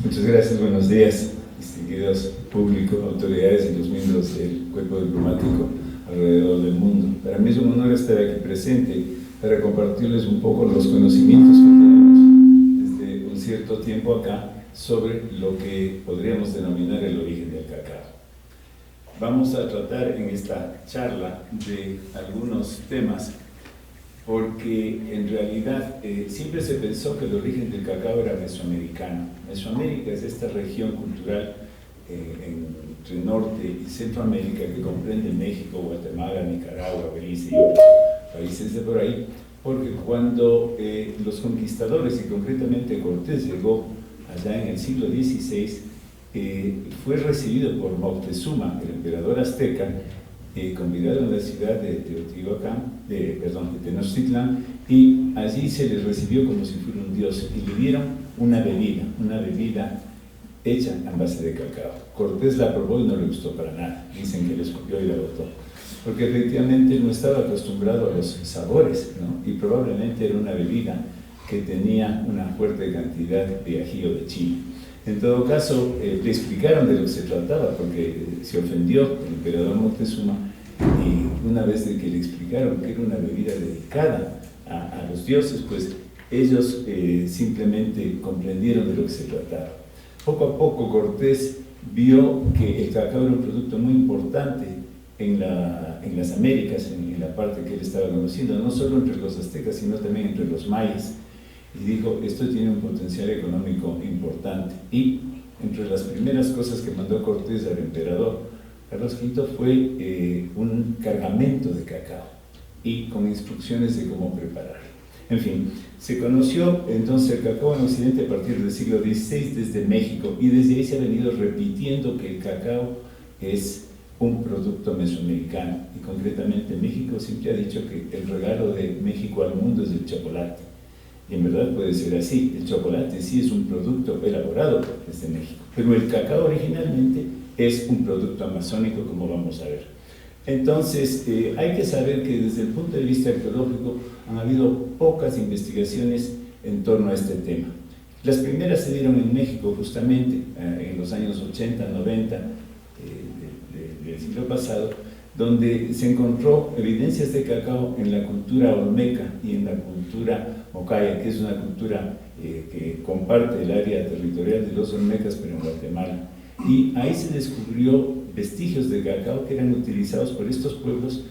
Muchas gracias, buenos días, distinguidos público, autoridades y los miembros del cuerpo diplomático alrededor del mundo. Para mí es un honor estar aquí presente para compartirles un poco los conocimientos que tenemos desde un cierto tiempo acá sobre lo que podríamos denominar el origen del cacao. Vamos a tratar en esta charla de algunos temas porque en realidad siempre se pensó que el origen del cacao era mesoamericano. Mesoamérica es esta región cultural entre Norte y Centroamérica que comprende México, Guatemala, Nicaragua, Belice y otros países de por ahí, porque cuando los conquistadores, y concretamente Cortés, llegó allá en el siglo XVI, fue recibido por Moctezuma, el emperador azteca, convidado en la ciudad de Tenochtitlán, y allí se les recibió como si fuera un dios y le dieron una bebida hecha a base de cacao. Cortés la probó y no le gustó para nada, dicen que le escupió y la botó, porque efectivamente no estaba acostumbrado a los sabores, ¿no? Y probablemente era una bebida que tenía una fuerte cantidad de ají o de chile. En todo caso, le explicaron de lo que se trataba, porque se ofendió el emperador Moctezuma, y una vez de que le explicaron que era una bebida dedicada a los dioses, pues ellos simplemente comprendieron de lo que se trataba. Poco a poco Cortés vio que el cacao era un producto muy importante en las Américas, en la parte que él estaba conociendo, no solo entre los aztecas, sino también entre los mayas. Y dijo, esto tiene un potencial económico importante. Y entre las primeras cosas que mandó Cortés al emperador Carlos V fue un cargamento de cacao y con instrucciones de cómo prepararlo. En fin, se conoció entonces el cacao en Occidente a partir del siglo XVI desde México, y desde ahí se ha venido repitiendo que el cacao es un producto mesoamericano, y concretamente México siempre ha dicho que el regalo de México al mundo es el chocolate. Y en verdad puede ser así, el chocolate sí es un producto elaborado desde México, pero el cacao originalmente es un producto amazónico, como vamos a ver. Entonces, hay que saber que desde el punto de vista arqueológico han habido pocas investigaciones en torno a este tema. Las primeras se dieron en México justamente en los años 80, 90 del siglo pasado, donde se encontró evidencias de cacao en la cultura olmeca y en la cultura ocaya, que es una cultura que comparte el área territorial de los olmecas, pero en Guatemala. Y ahí se descubrió vestigios de cacao que eran utilizados por estos pueblos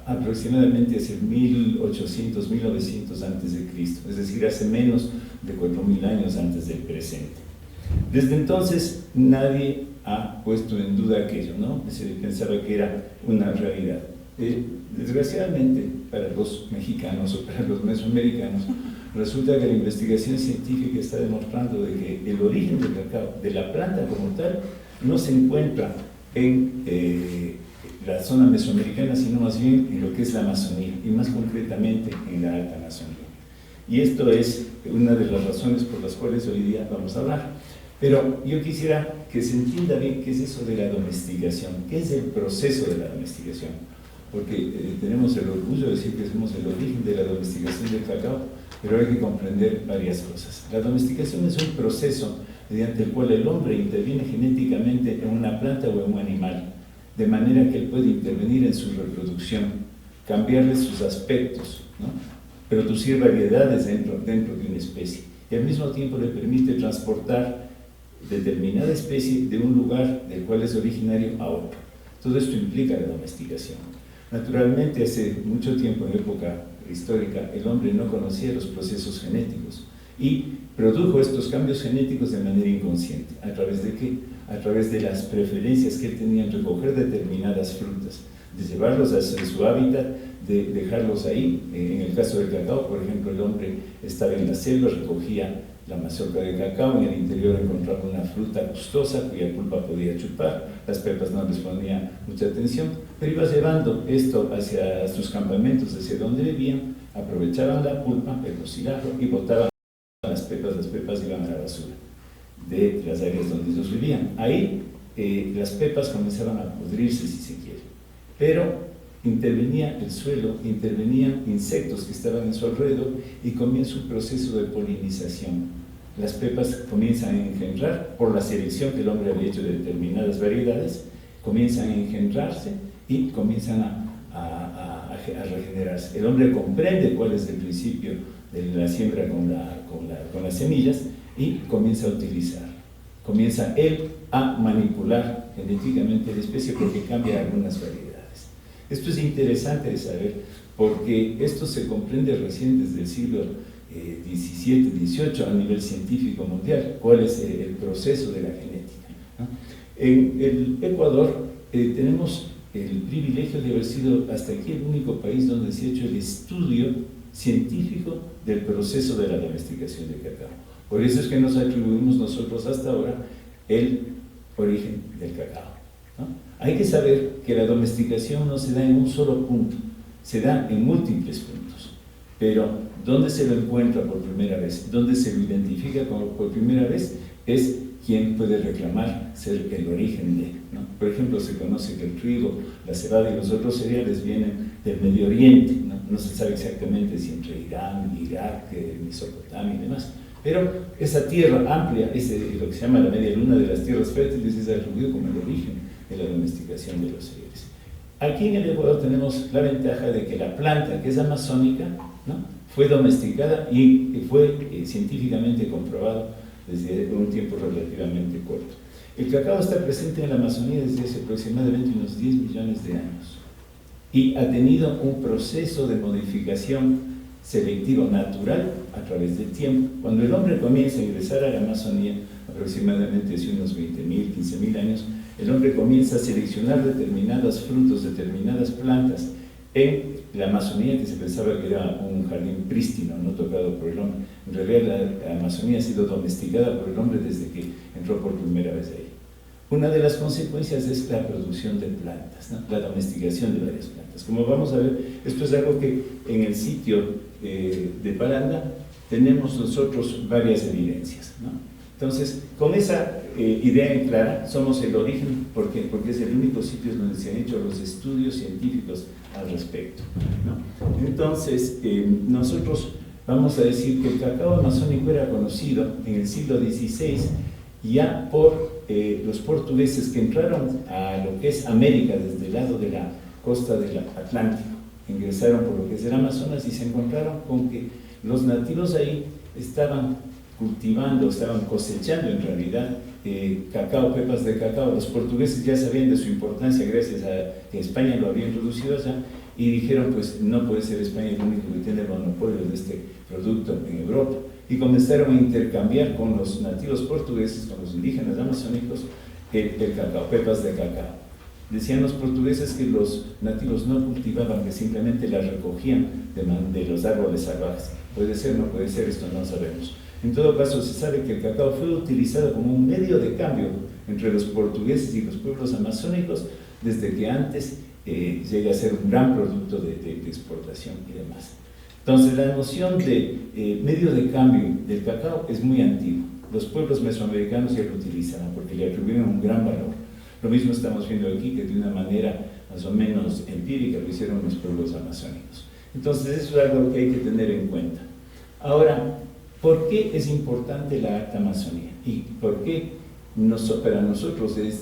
aproximadamente hace 1800, 1900 antes de Cristo, es decir, hace menos de 4000 años antes del presente. Desde entonces nadie ha puesto en duda aquello, ¿no? Se pensaba que era una realidad. Desgraciadamente, para los mexicanos o para los mesoamericanos, resulta que la investigación científica está demostrando de que el origen del cacao, de la planta como tal, no se encuentra en la zona mesoamericana, sino más bien en lo que es la Amazonía, y más concretamente en la Alta Amazonía. Y esto es una de las razones por las cuales hoy día vamos a hablar. Pero yo quisiera que se entienda bien qué es eso de la domesticación, qué es el proceso de la domesticación, porque tenemos el orgullo de decir que somos el origen de la domesticación del cacao, pero hay que comprender varias cosas. La domesticación es un proceso mediante el cual el hombre interviene genéticamente en una planta o en un animal, de manera que él puede intervenir en su reproducción, cambiarle sus aspectos, ¿no? Producir variedades dentro de una especie, y al mismo tiempo le permite transportar determinada especie de un lugar del cual es originario a otro. Todo esto implica la domesticación. Naturalmente, hace mucho tiempo, en época histórica, el hombre no conocía los procesos genéticos y produjo estos cambios genéticos de manera inconsciente. ¿A través de qué? A través de las preferencias que él tenía en recoger determinadas frutas, de llevarlos a su hábitat, de dejarlos ahí. En el caso del cacao, por ejemplo, el hombre estaba en la selva, recogía la mazorca de cacao, y en el interior encontraba una fruta gustosa cuya pulpa podía chupar. Las pepas no les ponía mucha atención, pero iba llevando esto hacia sus campamentos, hacia donde vivían, aprovechaban la pulpa, el cocilajo, y botaban las pepas iban a la basura de las áreas donde ellos vivían. Ahí las pepas comenzaban a pudrirse, si se quiere, pero intervenía el suelo, intervenían insectos que estaban en su alrededor y comienza un proceso de polinización. las pepas comienzan a engendrar, por la selección que el hombre había hecho de determinadas variedades, comienzan a engendrarse y comienzan a regenerarse. El hombre comprende cuál es el principio de la siembra con las semillas y comienza a utilizar. Comienza él a manipular genéticamente la especie porque cambia algunas variedades. Esto es interesante de saber porque esto se comprende recién desde el siglo XVII, XVIII a nivel científico mundial, cuál es el proceso de la genética, ¿no? En el Ecuador tenemos el privilegio de haber sido hasta aquí el único país donde se ha hecho el estudio científico del proceso de la domesticación del cacao. Por eso es que nos atribuimos nosotros hasta ahora el origen del cacao, ¿no? Hay que saber que la domesticación no se da en un solo punto, se da en múltiples puntos, pero ¿dónde se lo encuentra por primera vez? ¿Dónde se lo identifica por primera vez? Es quien puede reclamar ser el origen de, ¿no? Por ejemplo, se conoce que el trigo, la cebada y los otros cereales vienen del Medio Oriente, ¿no? No se sabe exactamente si entre Irán, Irak, Mesopotamia y demás, pero esa tierra amplia, lo que se llama la media luna de las tierras fértiles, es atribuido como el origen de la domesticación de los cereales. Aquí en el Ecuador tenemos la ventaja de que la planta, que es amazónica, ¿no?, fue domesticada y fue científicamente comprobado desde un tiempo relativamente corto. El cacao está presente en la Amazonía desde hace aproximadamente unos 10 millones de años y ha tenido un proceso de modificación selectivo natural a través del tiempo. Cuando el hombre comienza a ingresar a la Amazonía, aproximadamente hace unos 20.000, 15.000 años, el hombre comienza a seleccionar determinados frutos, determinadas plantas en la Amazonía, que se pensaba que era un jardín prístino, no tocado por el hombre. En realidad la Amazonía ha sido domesticada por el hombre desde que entró por primera vez ahí. Una de las consecuencias es la producción de plantas, ¿no?, la domesticación de varias plantas. Como vamos a ver, esto es algo que en el sitio de Paranda tenemos nosotros varias evidencias, ¿no? Entonces, con esa idea en clara, somos el origen, porque es el único sitio donde se han hecho los estudios científicos al respecto, ¿no? Entonces, nosotros vamos a decir que el cacao amazónico era conocido en el siglo XVI ya por los portugueses que entraron a lo que es América desde el lado de la costa del Atlántico. Ingresaron por lo que es el Amazonas y se encontraron con que los nativos ahí estaban cultivando, estaban cosechando en realidad cacao, pepas de cacao. Los portugueses ya sabían de su importancia gracias a que España lo había introducido allá y dijeron, pues no puede ser España el único que tiene el monopolio de este producto en Europa, y comenzaron a intercambiar con los nativos portugueses, con los indígenas amazónicos, el cacao, pepas de cacao. Decían los portugueses que los nativos no cultivaban, que simplemente las recogían de los árboles salvajes. Puede ser, no puede ser, esto no sabemos. En todo caso, se sabe que el cacao fue utilizado como un medio de cambio entre los portugueses y los pueblos amazónicos desde que antes llega a ser un gran producto de exportación y demás. Entonces, la noción de medio de cambio del cacao es muy antigua. Los pueblos mesoamericanos ya lo utilizaban porque le atribuyen un gran valor. Lo mismo estamos viendo aquí, que de una manera más o menos empírica lo hicieron los pueblos amazónicos. Entonces, eso es algo que hay que tener en cuenta. Ahora, ¿por qué es importante la Alta Amazonía? ¿Y por qué para nosotros es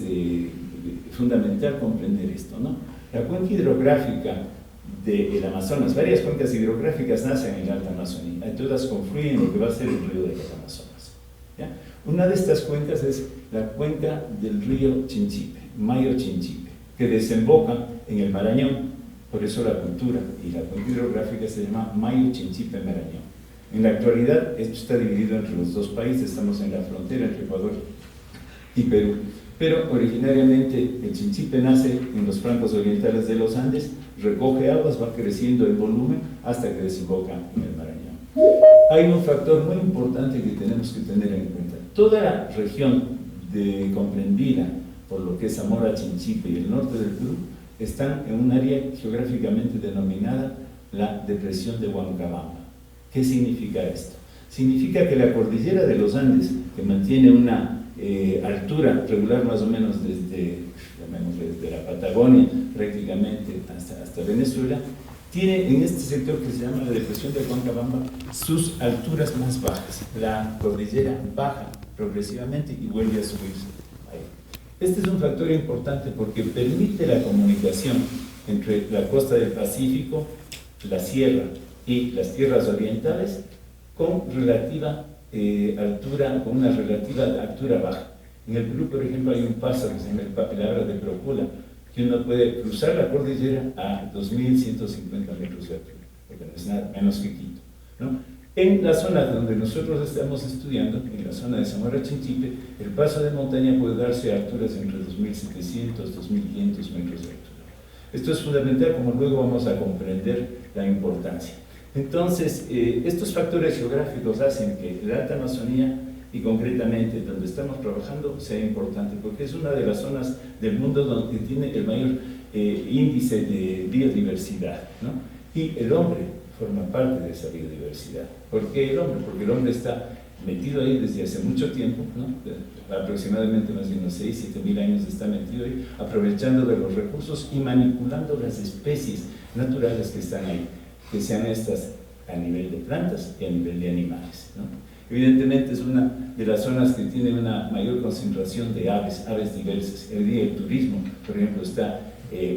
fundamental comprender esto, ¿no? La cuenca hidrográfica del Amazonas, varias cuencas hidrográficas nacen en la Alta Amazonía, todas confluyen en lo que va a ser el río de las Amazonas, ¿ya? Una de estas cuencas es la cuenca del río Chinchipe, Mayo Chinchipe, que desemboca en el Marañón. Por eso la cultura y la cuenca hidrográfica se llama Mayo Chinchipe Marañón. En la actualidad esto está dividido entre los dos países, estamos en la frontera entre Ecuador y Perú, pero originariamente el Chinchipe nace en los flancos orientales de los Andes, recoge aguas, va creciendo en volumen hasta que desemboca en el Marañón. Hay un factor muy importante que tenemos que tener en cuenta. Toda la región comprendida por lo que es Zamora, Chinchipe y el norte del Perú están en un área geográficamente denominada la Depresión de Huancabamba. ¿Qué significa esto? Significa que la cordillera de los Andes, que mantiene una altura regular más o menos desde la Patagonia prácticamente hasta Venezuela, tiene en este sector que se llama la depresión de Huancabamba sus alturas más bajas. La cordillera baja progresivamente y vuelve a subirse. Este es un factor importante porque permite la comunicación entre la costa del Pacífico, la sierra y las tierras orientales con relativa altura, con una relativa altura baja. En el Perú, por ejemplo, hay un paso que se llama el Abra de Procula, que uno puede cruzar la cordillera a 2.150 metros de altura, porque no es nada menos que Quito, ¿no? En la zona donde nosotros estamos estudiando, en la zona de Zamora Chinchipe, el paso de montaña puede darse a alturas entre 2.700 y 2.500 metros de altura. Esto es fundamental, como luego vamos a comprender la importancia. Entonces, estos factores geográficos hacen que la Alta Amazonía, y concretamente donde estamos trabajando, sea importante, porque es una de las zonas del mundo donde tiene el mayor índice de biodiversidad, ¿no? Y el hombre forma parte de esa biodiversidad. ¿Por qué el hombre? Porque el hombre está metido ahí desde hace mucho tiempo, ¿no? Aproximadamente más de unos 6, 7 mil años está metido ahí, aprovechando de los recursos y manipulando las especies naturales que están ahí, que sean estas a nivel de plantas y a nivel de animales, ¿no? Evidentemente es una de las zonas que tiene una mayor concentración de aves diversas. Hoy día el turismo, por ejemplo, está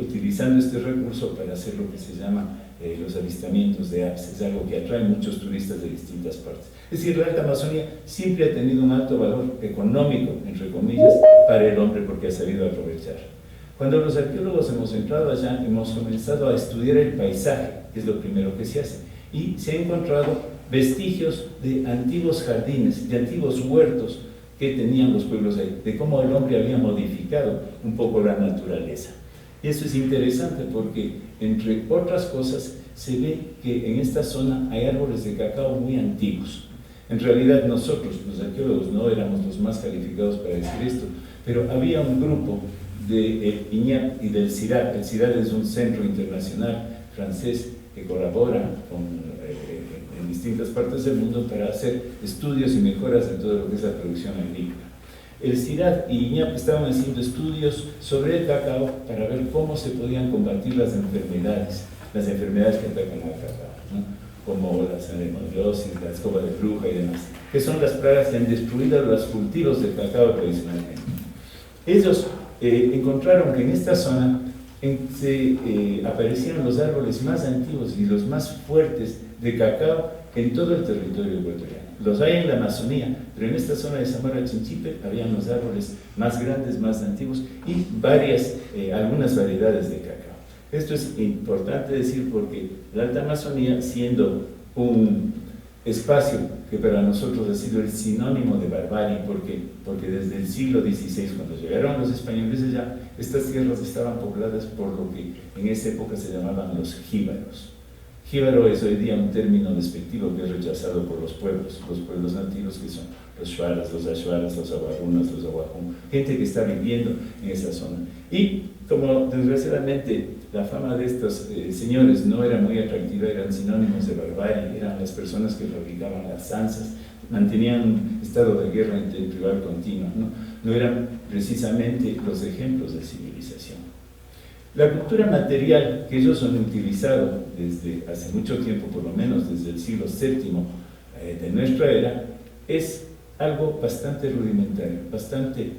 utilizando este recurso para hacer lo que se llama los avistamientos de aves. Es algo que atrae muchos turistas de distintas partes. Es decir, la Alta Amazonía siempre ha tenido un alto valor económico, entre comillas, para el hombre porque ha sabido aprovechar. Cuando los arqueólogos hemos entrado allá, hemos comenzado a estudiar el paisaje, que es lo primero que se hace, y se han encontrado vestigios de antiguos jardines, de antiguos huertos que tenían los pueblos ahí, de cómo el hombre había modificado un poco la naturaleza. Y eso es interesante porque, entre otras cosas, se ve que en esta zona hay árboles de cacao muy antiguos. En realidad nosotros, los arqueólogos, no éramos los más calificados para decir esto, pero había un grupo del INIAP y del CIRAD. El CIRAD es un centro internacional francés que colabora en distintas partes del mundo para hacer estudios y mejoras en todo lo que es la producción agrícola. El CIRAD y INIAP estaban haciendo estudios sobre el cacao para ver cómo se podían combatir las enfermedades que atacan al cacao, ¿no? Como la salmonellosis, la escoba de bruja y demás, que son las plagas que han destruido los cultivos del cacao tradicionalmente. Ellos encontraron que en esta zona aparecían los árboles más antiguos y los más fuertes de cacao en todo el territorio ecuatoriano. Los hay en la Amazonía, pero en esta zona de Zamora Chinchipe habían los árboles más grandes, más antiguos y algunas variedades de cacao. Esto es importante decir porque la Alta Amazonía, siendo un espacio que para nosotros ha sido el sinónimo de barbarie, porque desde el siglo XVI, cuando llegaron los españoles allá, estas tierras estaban pobladas por lo que en esa época se llamaban los jíbaros. Jíbaro es hoy día un término despectivo que es rechazado por los pueblos nativos, que son los shuaras, los ashuaras, los aguarunas, los aguajún, gente que está viviendo en esa zona. Y como desgraciadamente la fama de estos señores no era muy atractiva, eran sinónimos de barbarie, eran las personas que fabricaban las zanzas, mantenían un estado de guerra intertribal continua, no eran precisamente los ejemplos de civilización. La cultura material que ellos han utilizado desde hace mucho tiempo, por lo menos desde el siglo VII de nuestra era, es algo bastante rudimentario, bastante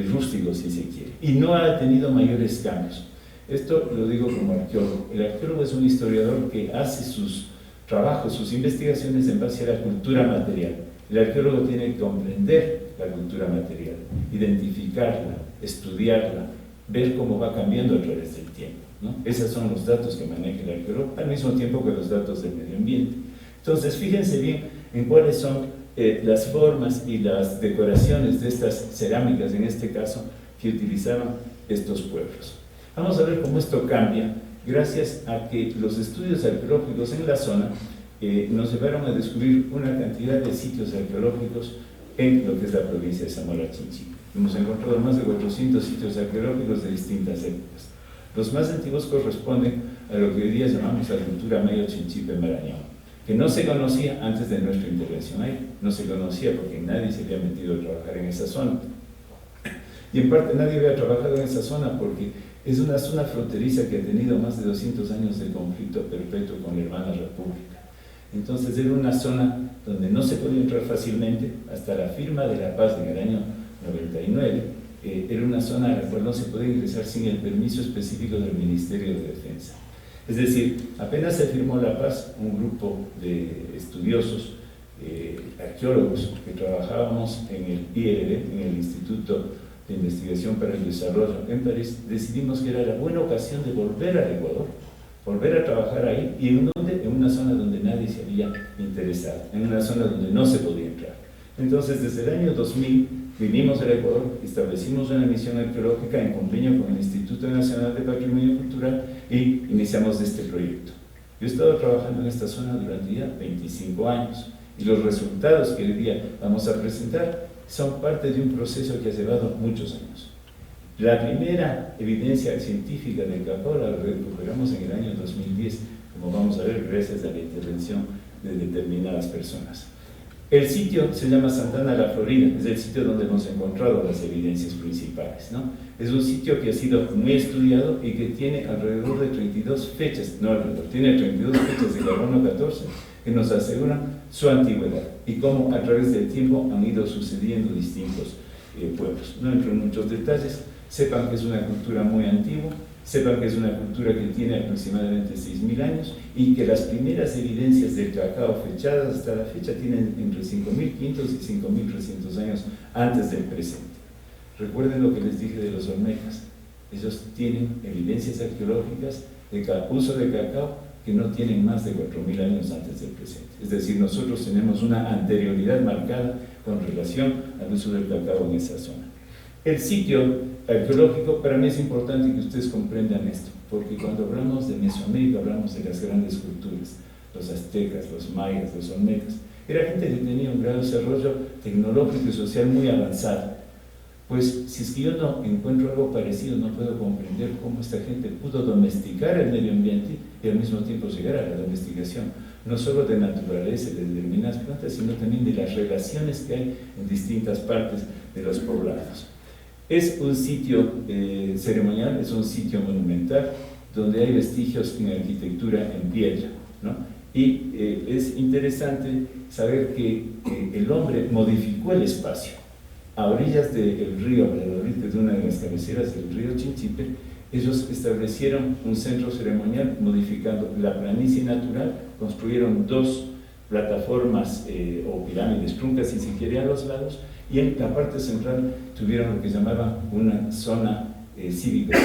rústico si se quiere, y no ha tenido mayores cambios. Esto lo digo como arqueólogo. El arqueólogo es un historiador que hace sus trabajos, sus investigaciones en base a la cultura material. El arqueólogo tiene que comprender la cultura material, identificarla, estudiarla, ver cómo va cambiando a través del tiempo, ¿no? Esos son los datos que maneja el arqueólogo, al mismo tiempo que los datos del medio ambiente. Entonces, fíjense bien en cuáles son las formas y las decoraciones de estas cerámicas, en este caso, que utilizaban estos pueblos. Vamos a ver cómo esto cambia gracias a que los estudios arqueológicos en la zona nos llevaron a descubrir una cantidad de sitios arqueológicos en lo que es la provincia de Zamora Chinchipe. Hemos encontrado más de 400 sitios arqueológicos de distintas épocas. Los más antiguos corresponden a lo que hoy día llamamos la cultura Mayo Chinchipe Marañón, que no se conocía antes de nuestra intervención ahí, no se conocía porque nadie se había metido a trabajar en esa zona. Y en parte nadie había trabajado en esa zona porque Es una zona fronteriza que ha tenido más de 200 años de conflicto perpetuo con la hermana república. Entonces era una zona donde no se podía entrar fácilmente hasta la firma de la paz en el año 99. Era una zona a la cual no se podía ingresar sin el permiso específico del Ministerio de Defensa. Es decir, apenas se firmó la paz, un grupo de estudiosos, arqueólogos que trabajábamos en el IRD, en el Instituto de Investigación para el Desarrollo en París, decidimos que era la buena ocasión de volver al Ecuador, volver a trabajar ahí, y en una zona donde nadie se había interesado, en una zona donde no se podía entrar. Entonces, desde el año 2000 vinimos al Ecuador, establecimos una misión arqueológica en convenio con el Instituto Nacional de Patrimonio Cultural y iniciamos este proyecto. Yo he estado trabajando en esta zona durante ya 25 años y los resultados que hoy día vamos a presentar son parte de un proceso que ha llevado muchos años. La primera evidencia científica del cacao la recuperamos en el año 2010, como vamos a ver, gracias a la intervención de determinadas personas. El sitio se llama Santana la Florida, es el sitio donde hemos encontrado las evidencias principales, ¿no? Es un sitio que ha sido muy estudiado y que tiene alrededor de 32 fechas, tiene 32 fechas de carbono 14 que nos aseguran su antigüedad y cómo a través del tiempo han ido sucediendo distintos pueblos. No entro en muchos detalles, sepan que es una cultura muy antigua, sepan que es una cultura que tiene aproximadamente 6.000 años y que las primeras evidencias del cacao fechadas hasta la fecha tienen entre 5.500 y 5.300 años antes del presente. Recuerden lo que les dije de los olmecas. Ellos tienen evidencias arqueológicas de uso de cacao que no tienen más de 4.000 años antes del presente. Es decir, nosotros tenemos una anterioridad marcada con relación al uso del cacao en esa zona. El sitio arqueológico, para mí es importante que ustedes comprendan esto, porque cuando hablamos de Mesoamérica hablamos de las grandes culturas, los aztecas, los mayas, los olmecas. Era gente que tenía un grado de desarrollo tecnológico y social muy avanzado. Pues si es que yo no encuentro algo parecido, no puedo comprender cómo esta gente pudo domesticar el medio ambiente y al mismo tiempo llegar a la domesticación, no solo de naturaleza y de determinadas plantas, sino también de las relaciones que hay en distintas partes de los poblados. Es un sitio ceremonial, es un sitio monumental, donde hay vestigios en arquitectura en piedra, ¿no? Y es interesante saber que el hombre modificó el espacio. A orillas del río Valladolid, de una de las cabeceras del río Chinchipe, ellos establecieron un centro ceremonial modificando la planicie natural, construyeron 2 plataformas o pirámides truncas, si se quiere, a los lados, y en la parte central tuvieron lo que llamaban una zona cívica,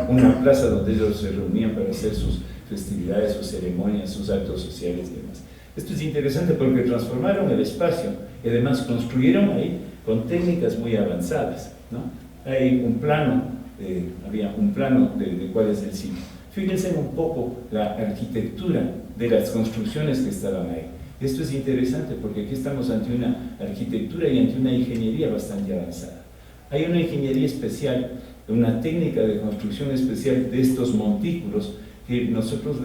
una plaza donde ellos se reunían para hacer sus festividades, sus ceremonias, sus actos sociales y demás. Esto es interesante porque transformaron el espacio y además construyeron ahí con técnicas muy avanzadas, ¿no? Hay un plano, había un plano de cuál es el sitio. Fíjense un poco la arquitectura de las construcciones que estaban ahí. Esto es interesante porque aquí estamos ante una arquitectura y ante una ingeniería bastante avanzada. Hay una ingeniería especial, una técnica de construcción especial de estos montículos que nosotros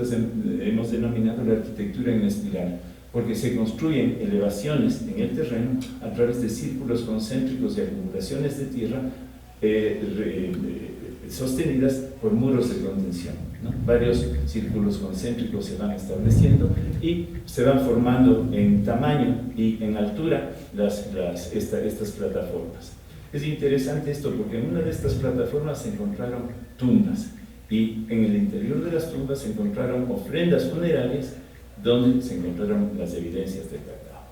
hemos denominado la arquitectura en espiral, porque se construyen elevaciones en el terreno a través de círculos concéntricos y acumulaciones de tierra sostenidas por muros de contención, ¿no? Varios círculos concéntricos se van estableciendo y se van formando en tamaño y en altura estas plataformas. Es interesante esto porque en una de estas plataformas se encontraron tumbas y en el interior de las tumbas se encontraron ofrendas funerarias donde se encontraron las evidencias del cacao.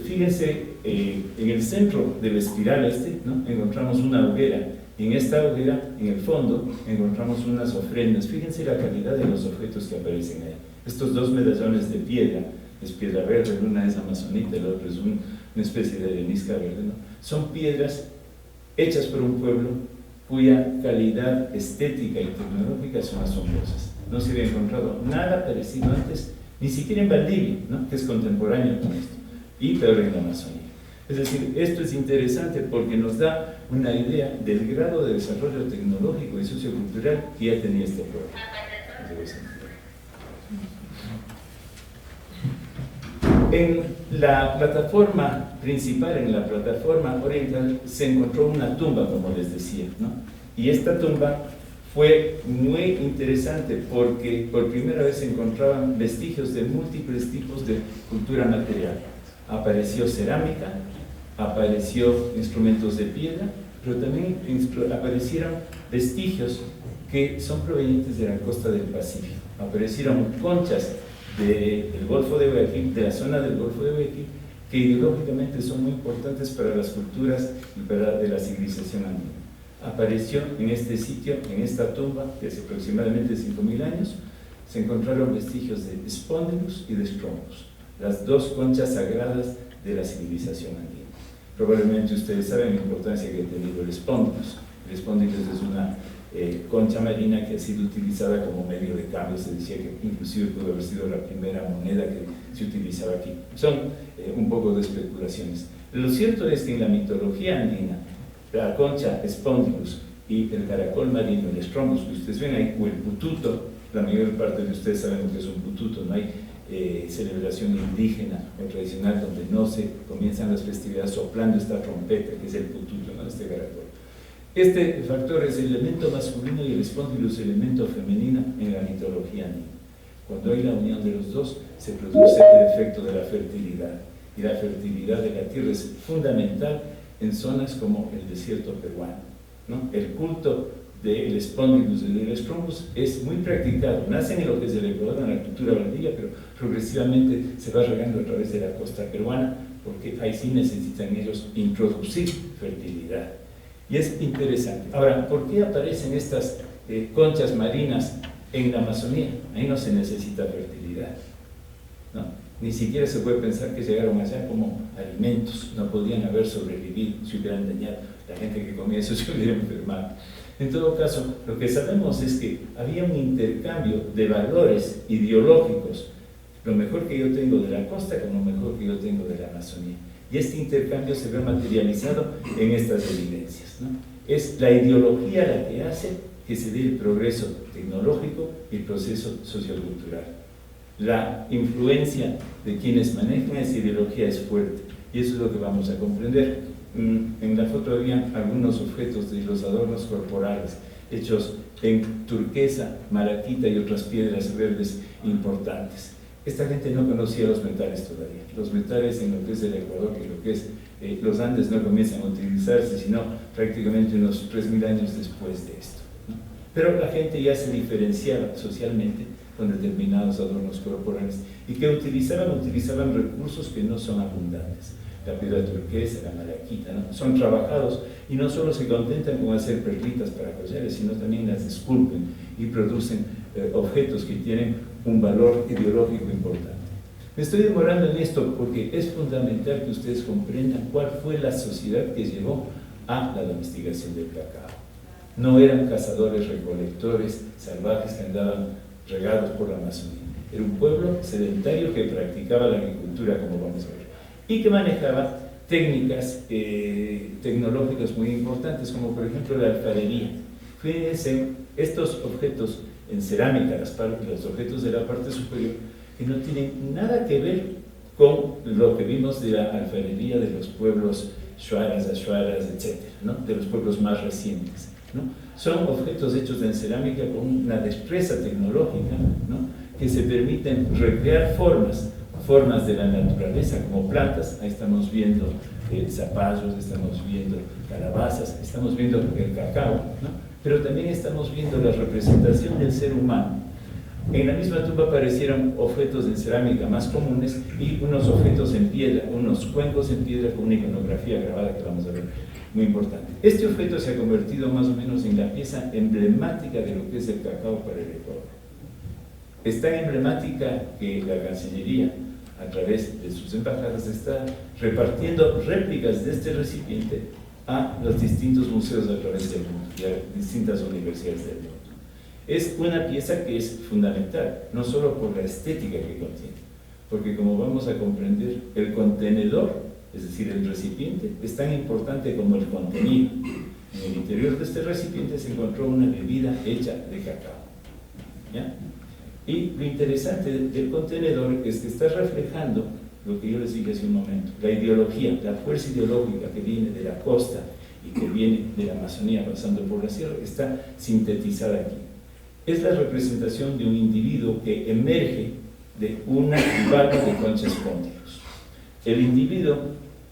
Fíjense, en el centro de la espiral ¿no? Encontramos una hoguera, y en esta hoguera, en el fondo, encontramos unas ofrendas. Fíjense la calidad de los objetos que aparecen ahí. Estos 2 medallones de piedra, es piedra verde, una es amazonita, la otra es una especie de arenisca verde, ¿no? Son piedras hechas por un pueblo cuya calidad estética y tecnológica son asombrosas. No se había encontrado nada parecido antes, ni siquiera en Valdivia, ¿no? Que es contemporáneo con esto, y peor en la Amazonía. Es decir, esto es interesante porque nos da una idea del grado de desarrollo tecnológico y sociocultural que ya tenía este pueblo. En la plataforma principal, en la plataforma oriental, se encontró una tumba, como les decía, ¿no? Y esta tumba fue muy interesante porque por primera vez se encontraban vestigios de múltiples tipos de cultura material. Apareció cerámica, apareció instrumentos de piedra, pero también aparecieron vestigios que son provenientes de la costa del Pacífico. Aparecieron conchas del Golfo de Guayaquil, de la zona del Golfo de Guayaquil, que ideológicamente son muy importantes para las culturas y de la civilización andina. Apareció en este sitio, en esta tumba, que hace aproximadamente 5.000 años, se encontraron vestigios de Spondylus y de Strombus, las dos conchas sagradas de la civilización andina. Probablemente ustedes saben la importancia que ha tenido el Spondylus. El Spondylus es una concha marina que ha sido utilizada como medio de cambio. Se decía que inclusive pudo haber sido la primera moneda que se utilizaba aquí. Son un poco de especulaciones. Lo cierto es que en la mitología andina, la concha Spondylus y el caracol marino, el Strombus, que ustedes ven ahí, o el pututo, la mayor parte de ustedes saben lo que es un pututo, no hay celebración indígena o tradicional donde no se comienzan las festividades soplando esta trompeta, que es el pututo, ¿no? Este caracol. Este factor es el elemento masculino y el Spondylus elemento femenino en la mitología andina. Cuando hay la unión de los dos, se produce el efecto de la fertilidad. Y la fertilidad de la tierra es fundamental en zonas como el desierto peruano, ¿no? El culto del Spondylus y del Strombus es muy practicado. Nacen en lo que es el Ecuador, en la cultura valdivia, pero progresivamente se va regando a través de la costa peruana, porque ahí sí necesitan ellos introducir fertilidad. Y es interesante. Ahora, ¿por qué aparecen estas conchas marinas en la Amazonía? Ahí no se necesita fertilidad, ¿no? Ni siquiera se puede pensar que llegaron allá como alimentos, no podían haber sobrevivido, se hubieran dañado, la gente que comía eso se hubiera enfermado. En todo caso, lo que sabemos es que había un intercambio de valores ideológicos, lo mejor que yo tengo de la costa con lo mejor que yo tengo de la Amazonía. Y este intercambio se ve materializado en estas evidencias, ¿no? Es la ideología la que hace que se dé el progreso tecnológico y el proceso sociocultural. La influencia de quienes manejan esa ideología es fuerte, y eso es lo que vamos a comprender. En la foto había algunos objetos de los adornos corporales hechos en turquesa, malaquita y otras piedras verdes importantes. Esta gente no conocía los metales todavía. Los metales en lo que es el Ecuador y lo que es los Andes no comienzan a utilizarse sino prácticamente unos 3.000 años después de esto, ¿no? Pero la gente ya se diferenciaba socialmente con determinados adornos corporales y que utilizaban recursos que no son abundantes. La piedra turquesa, la malaquita, ¿no? Son trabajados y no solo se contentan con hacer perlitas para collares, sino también las esculpen y producen objetos que tienen un valor ideológico importante. Me estoy demorando en esto porque es fundamental que ustedes comprendan cuál fue la sociedad que llevó a la domesticación del cacao. No eran cazadores, recolectores, salvajes que andaban regados por la Amazonía. Era un pueblo sedentario que practicaba la agricultura, como vamos a ver, y que manejaba técnicas tecnológicas muy importantes, como por ejemplo la alfarería. Fíjense, estos objetos en cerámica, los objetos de la parte superior, que no tienen nada que ver con lo que vimos de la alfarería de los pueblos shuaras, ashuaras, etc., ¿no? De los pueblos más recientes, ¿no? Son objetos hechos en cerámica con una destreza tecnológica, ¿no? Que se permiten recrear formas de la naturaleza como plantas. Ahí estamos viendo zapallos, estamos viendo calabazas, estamos viendo el cacao, ¿no? Pero también estamos viendo la representación del ser humano. En la misma tumba aparecieron objetos en cerámica más comunes y unos objetos en piedra, unos cuencos en piedra con una iconografía grabada que vamos a ver, muy importante. Este objeto se ha convertido más o menos en la pieza emblemática de lo que es el cacao para el Ecuador. Es tan emblemática que la Cancillería, a través de sus embajadas, está repartiendo réplicas de este recipiente a los distintos museos a través del mundo y a distintas universidades del mundo. Es una pieza que es fundamental, no solo por la estética que contiene, porque como vamos a comprender, el contenedor, es decir, el recipiente, es tan importante como el contenido. En el interior de este recipiente se encontró una bebida hecha de cacao, ¿ya? Y lo interesante del contenedor es que está reflejando lo que yo les dije hace un momento, la ideología, la fuerza ideológica que viene de la costa y que viene de la Amazonía pasando por la sierra, está sintetizada aquí. Es la representación de un individuo que emerge de una vaca de conchas cónticos. El individuo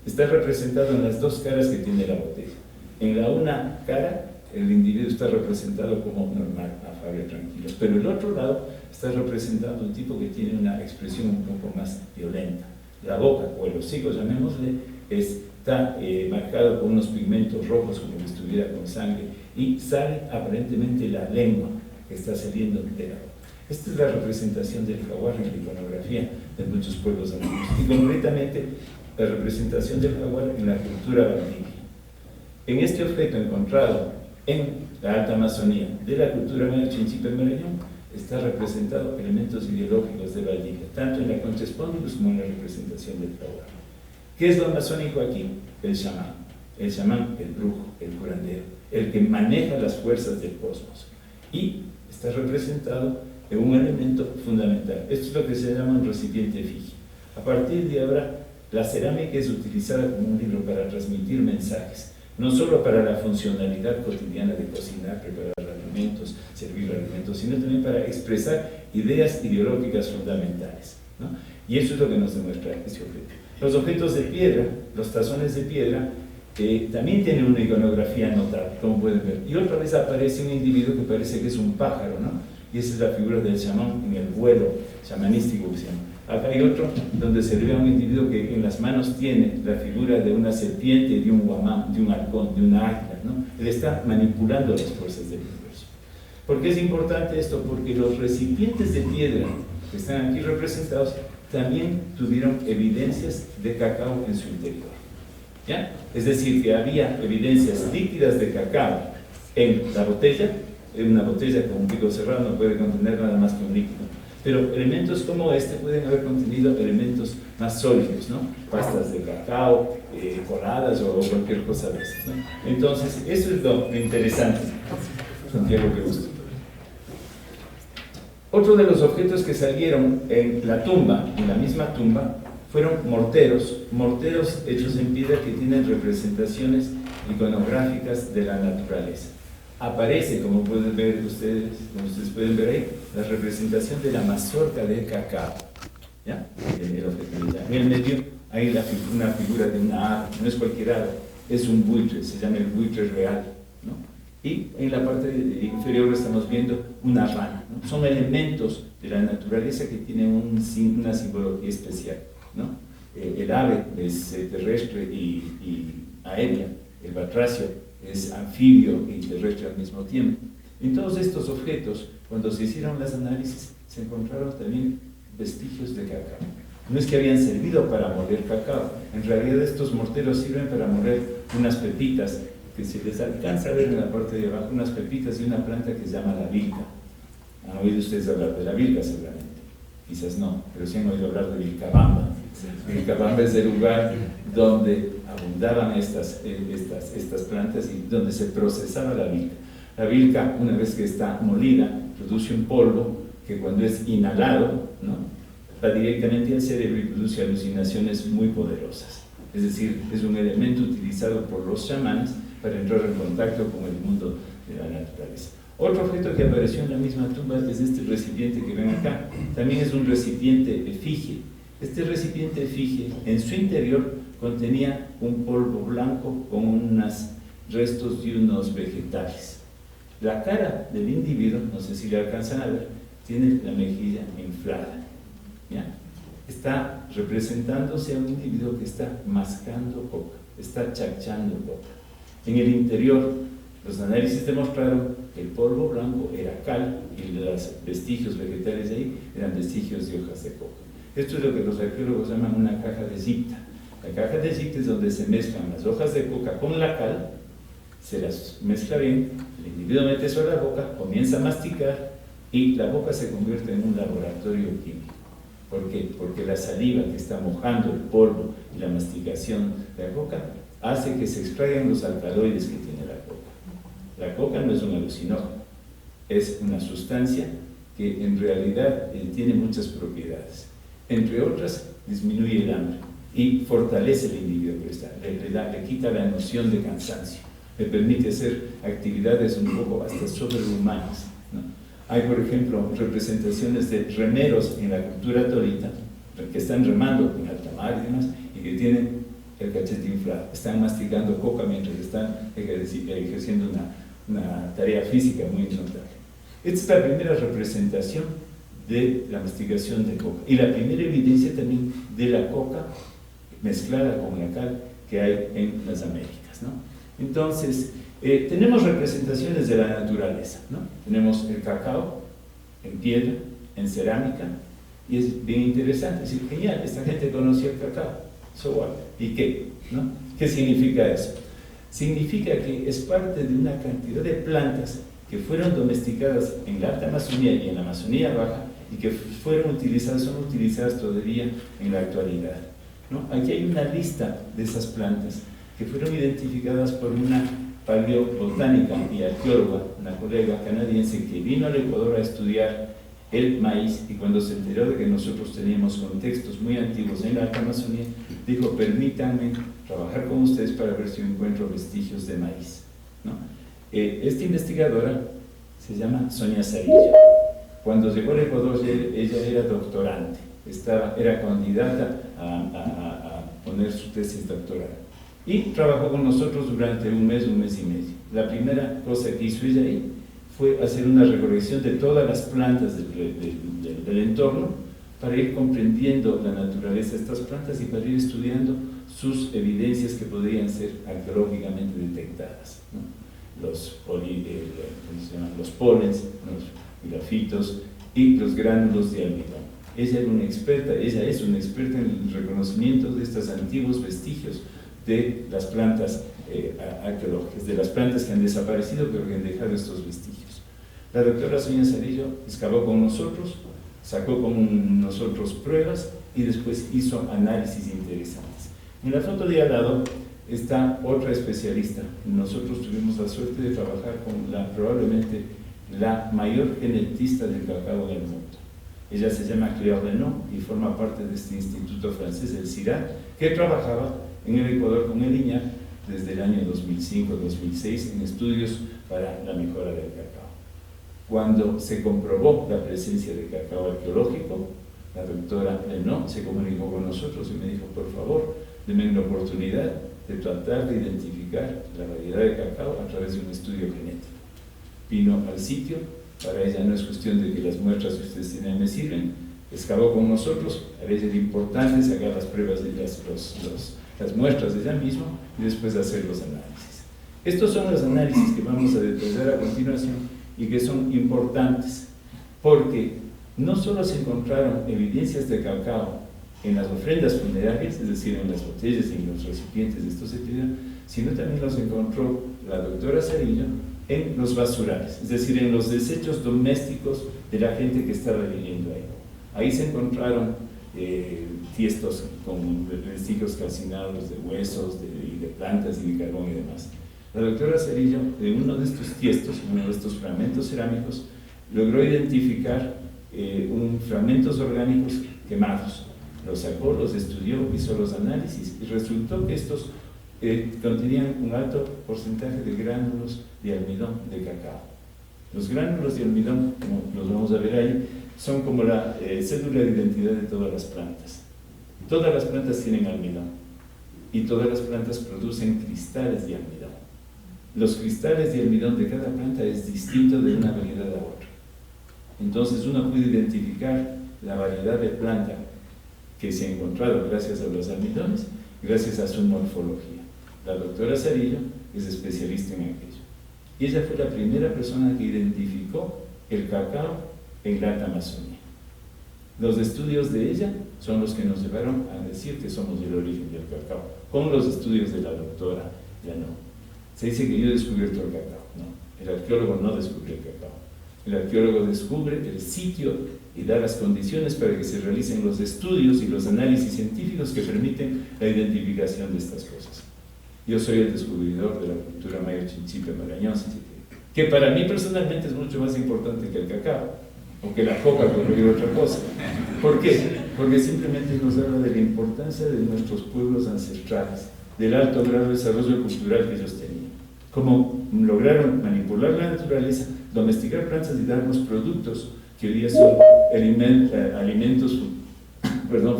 está representado en las dos caras que tiene la botella. En la una cara, el individuo está representado como normal, afable, tranquilo, pero el otro lado está representando un tipo que tiene una expresión un poco más violenta. La boca, o el hocico, llamémosle, está marcado con unos pigmentos rojos como si estuviera con sangre, y sale aparentemente la lengua que está saliendo de la boca. Esta es la representación del jaguar en la iconografía de muchos pueblos antiguos, y concretamente la representación del jaguar en la cultura valdivia. En este objeto encontrado en la Alta Amazonía de la cultura maya Chinchipe Marañón está representado elementos ideológicos de Valdivia, tanto en la concha espondylus como en la representación del jaguar. ¿Qué es lo amazónico aquí? El chamán, el brujo, el curandero, el que maneja las fuerzas del cosmos, y está representado en un elemento fundamental. Esto es lo que se llama un recipiente efigie. A partir de ahora, la cerámica es utilizada como un libro para transmitir mensajes, no solo para la funcionalidad cotidiana de cocinar, preparar alimentos, servir alimentos, sino también para expresar ideas ideológicas fundamentales, ¿no? Y eso es lo que nos demuestra este objeto. Los objetos de piedra, los tazones de piedra, también tienen una iconografía notable, como pueden ver. Y otra vez aparece un individuo que parece que es un pájaro, ¿no? Y esa es la figura del chamán en el vuelo chamanístico que se llama. Acá hay otro donde se ve a un individuo que en las manos tiene la figura de una serpiente, de un guamán, de un halcón, de una águila, ¿no? Él está manipulando las fuerzas del universo. ¿Por qué es importante esto? Porque los recipientes de piedra que están aquí representados también tuvieron evidencias de cacao en su interior, ¿ya? Es decir, que había evidencias líquidas de cacao en la botella. En una botella con un pico cerrado no puede contener nada más que un líquido. Pero elementos como este pueden haber contenido elementos más sólidos, ¿no? Pastas de cacao, coladas o cualquier cosa de esas, ¿no? Entonces, eso es lo interesante. Santiago, qué gusto. Otro de los objetos que salieron en la tumba, en la misma tumba, fueron morteros hechos en piedra que tienen representaciones iconográficas de la naturaleza. Aparece, como pueden ver ustedes, pueden ver ahí, la representación de la mazorca de cacao, ¿ya? En el medio hay una figura de una ave, no es cualquier ave, es un buitre, se llama el buitre real, ¿no? Y en la parte inferior estamos viendo una rana, ¿no? Son elementos de la naturaleza que tienen una simbología especial, ¿no? El ave es terrestre y aérea, el batracio es anfibio y terrestre al mismo tiempo. En todos estos objetos, cuando se hicieron los análisis, se encontraron también vestigios de cacao. No es que habían servido para moler cacao, en realidad estos morteros sirven para moler unas pepitas, que se les alcanza a ver en la parte de abajo, unas pepitas de una planta que se llama la vilca. ¿Han oído ustedes hablar de la vilca seguramente? Quizás no, pero sí han oído hablar de Vilcabamba. Vilcabamba es el lugar donde abundaban estas plantas y donde se procesaba la vilca. La vilca, una vez que está molida, produce un polvo que cuando es inhalado, ¿no?, va directamente al cerebro y produce alucinaciones muy poderosas. Es decir, es un elemento utilizado por los chamanes para entrar en contacto con el mundo de la naturaleza. Otro objeto que apareció en la misma tumba es este recipiente que ven acá. También es un recipiente efigie. Este recipiente efigie, en su interior, contenía un polvo blanco con unos restos de unos vegetales. La cara del individuo, no sé si le alcanzan a ver, tiene la mejilla inflada, ¿ya? Está representándose a un individuo que está mascando coca, está chachando coca. En el interior, los análisis demostraron que el polvo blanco era cal y los vestigios vegetales de ahí eran vestigios de hojas de coca. Esto es lo que los arqueólogos llaman una caja de Zipta. La caja de Zipta es donde se mezclan las hojas de coca con la cal, se las mezcla bien, el individuo mete eso a la boca, comienza a masticar y la boca se convierte en un laboratorio químico. ¿Por qué? Porque la saliva que está mojando el polvo y la masticación de la coca hace que se extraigan los alcaloides que tiene la coca. La coca no es un alucinógeno, es una sustancia que en realidad tiene muchas propiedades. Entre otras, disminuye el hambre y fortalece el individuo que está, le quita la noción de cansancio. me permite hacer actividades un poco hasta sobrehumanas, ¿no? Hay, por ejemplo, representaciones de remeros en la cultura torita, que están remando en alta mar y demás, y que tienen el cachete inflado, están masticando coca mientras están ejerciendo una tarea física muy notable. Esta es la primera representación de la masticación de coca, y la primera evidencia también de la coca mezclada con la cal que hay en las Américas, ¿no? Entonces, tenemos representaciones de la naturaleza, ¿no? Tenemos el cacao en piedra, en cerámica, y es bien interesante, es decir, genial, esta gente conocía el cacao, so what? ¿Y qué? ¿No? ¿Qué significa eso? Significa que es parte de una cantidad de plantas que fueron domesticadas en la alta Amazonía y en la Amazonía baja, y que son utilizadas todavía en la actualidad, ¿no? Aquí hay una lista de esas plantas que fueron identificadas por una paleobotánica y arqueóloga, una colega canadiense que vino al Ecuador a estudiar el maíz, y cuando se enteró de que nosotros teníamos contextos muy antiguos en la alta Amazonía, dijo: permítanme trabajar con ustedes para ver si encuentro vestigios de maíz, ¿no? Esta investigadora se llama Sonia Sarillo. Cuando llegó al Ecuador, ella era doctorante, era candidata a poner su tesis doctoral, y trabajó con nosotros durante un mes y medio. La primera cosa que hizo ella ahí fue hacer una recolección de todas las plantas del entorno, para ir comprendiendo la naturaleza de estas plantas y para ir estudiando sus evidencias que podrían ser arqueológicamente detectadas, ¿no? Los polens, los grafitos y los gránulos de almidón. Ella es una experta en el reconocimiento de estos antiguos vestigios de las plantas arqueológicas, de las plantas que han desaparecido pero que han dejado estos vestigios. La doctora Sonia Sarillo excavó con nosotros, sacó con nosotros pruebas y después hizo análisis interesantes. En la foto de al lado está otra especialista. Nosotros tuvimos la suerte de trabajar con probablemente la mayor genetista del cacao en el mundo. Ella se llama Claire Renaud y forma parte de este instituto francés, el CIRAC, que trabajaba en el Ecuador con el INAH desde el año 2005-2006 en estudios para la mejora del cacao. Cuando se comprobó la presencia de cacao arqueológico, la doctora Renaud se comunicó con nosotros y me dijo: por favor, denme la oportunidad de tratar de identificar la variedad de cacao a través de un estudio genético. Vino al sitio, para ella no es cuestión de que las muestras que ustedes tienen me sirven, excavó con nosotros, a ella era importante sacar las pruebas de las muestras de ella misma y después hacer los análisis. Estos son los análisis que vamos a detallar a continuación y que son importantes, porque no solo se encontraron evidencias de cacao en las ofrendas funerarias, es decir, en las botellas y en los recipientes de estos epidemios, sino también los encontró la doctora Sarillo en los basurales, es decir, en los desechos domésticos de la gente que estaba viviendo ahí. Ahí se encontraron tiestos con vestigios calcinados de huesos, de plantas y de carbón y demás. La doctora Sarillo, de uno de estos tiestos, uno de estos fragmentos cerámicos, logró identificar fragmentos orgánicos quemados. Los sacó, los estudió, hizo los análisis y resultó que estos contenían un alto porcentaje de gránulos de almidón de cacao. Los gránulos de almidón, como los vamos a ver ahí, son como la cédula de identidad de todas las plantas. Todas las plantas tienen almidón y todas las plantas producen cristales de almidón. Los cristales de almidón de cada planta es distinto de una variedad a otra. Entonces uno puede identificar la variedad de planta que se ha encontrado gracias a los almidones, gracias a su morfología. La doctora Sarillo es especialista en aquello. Y ella fue la primera persona que identificó el cacao en la alta Amazonía. Los estudios de ella son los que nos llevaron a decir que somos el origen del cacao, con los estudios de la doctora Renaud. Se dice que yo he descubierto el cacao. No, el arqueólogo no descubrió el cacao. El arqueólogo descubre el sitio y da las condiciones para que se realicen los estudios y los análisis científicos que permiten la identificación de estas cosas. Yo soy el descubridor de la cultura maya chinchipe marañosa, que para mí personalmente es mucho más importante que el cacao, o que la coca, por cualquier otra cosa. ¿Por qué? Porque simplemente nos habla de la importancia de nuestros pueblos ancestrales, del alto grado de desarrollo cultural que ellos tenían. cómo lograron manipular la naturaleza, domesticar plantas y darnos productos que hoy día son alimentos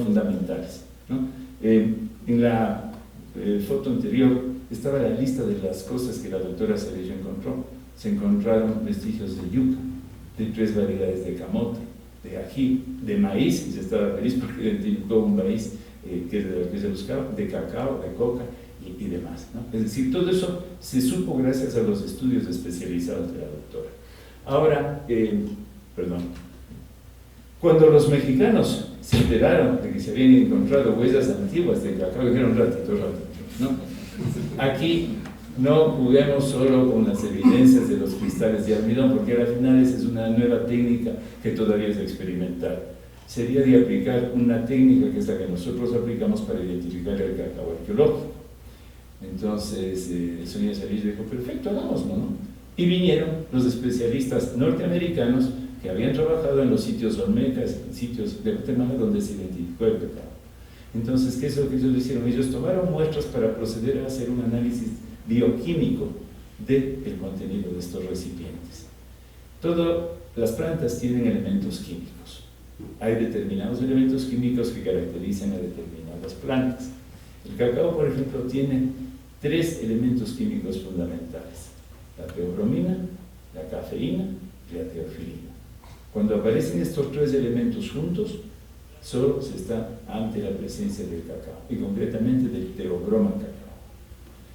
fundamentales, ¿no? En la foto anterior estaba la lista de las cosas que la doctora Cerezo encontró. Se encontraron vestigios de yuca, de 3 variedades de camote, de ají, de maíz, y se estaba feliz porque identificó un maíz que es de lo que se buscaba, de cacao, de coca y demás, ¿no? Es decir, todo eso se supo gracias a los estudios especializados de la doctora. Ahora, cuando los mexicanos se enteraron de que se habían encontrado huellas antiguas de cacao, dijeron ratito, ¿no? Aquí no juguemos solo con las evidencias de los cristales de almidón, porque al final esa es una nueva técnica que todavía es experimental. Sería de aplicar una técnica que es la que nosotros aplicamos para identificar el cacao arqueológico. Entonces, Sonia Salich dijo, perfecto, hagámoslo, ¿no? Y vinieron los especialistas norteamericanos que habían trabajado en los sitios olmecas, en sitios de Guatemala donde se identificó el cacao. Entonces, ¿qué es lo que ellos hicieron? Ellos tomaron muestras para proceder a hacer un análisis bioquímico del contenido de estos recipientes. Todas las plantas tienen elementos químicos. Hay determinados elementos químicos que caracterizan a determinadas plantas. El cacao, por ejemplo, tiene 3 elementos químicos fundamentales: la teobromina, la cafeína y la teofilina. Cuando aparecen estos 3 elementos juntos, solo se está ante la presencia del cacao, y concretamente del teobroma cacao.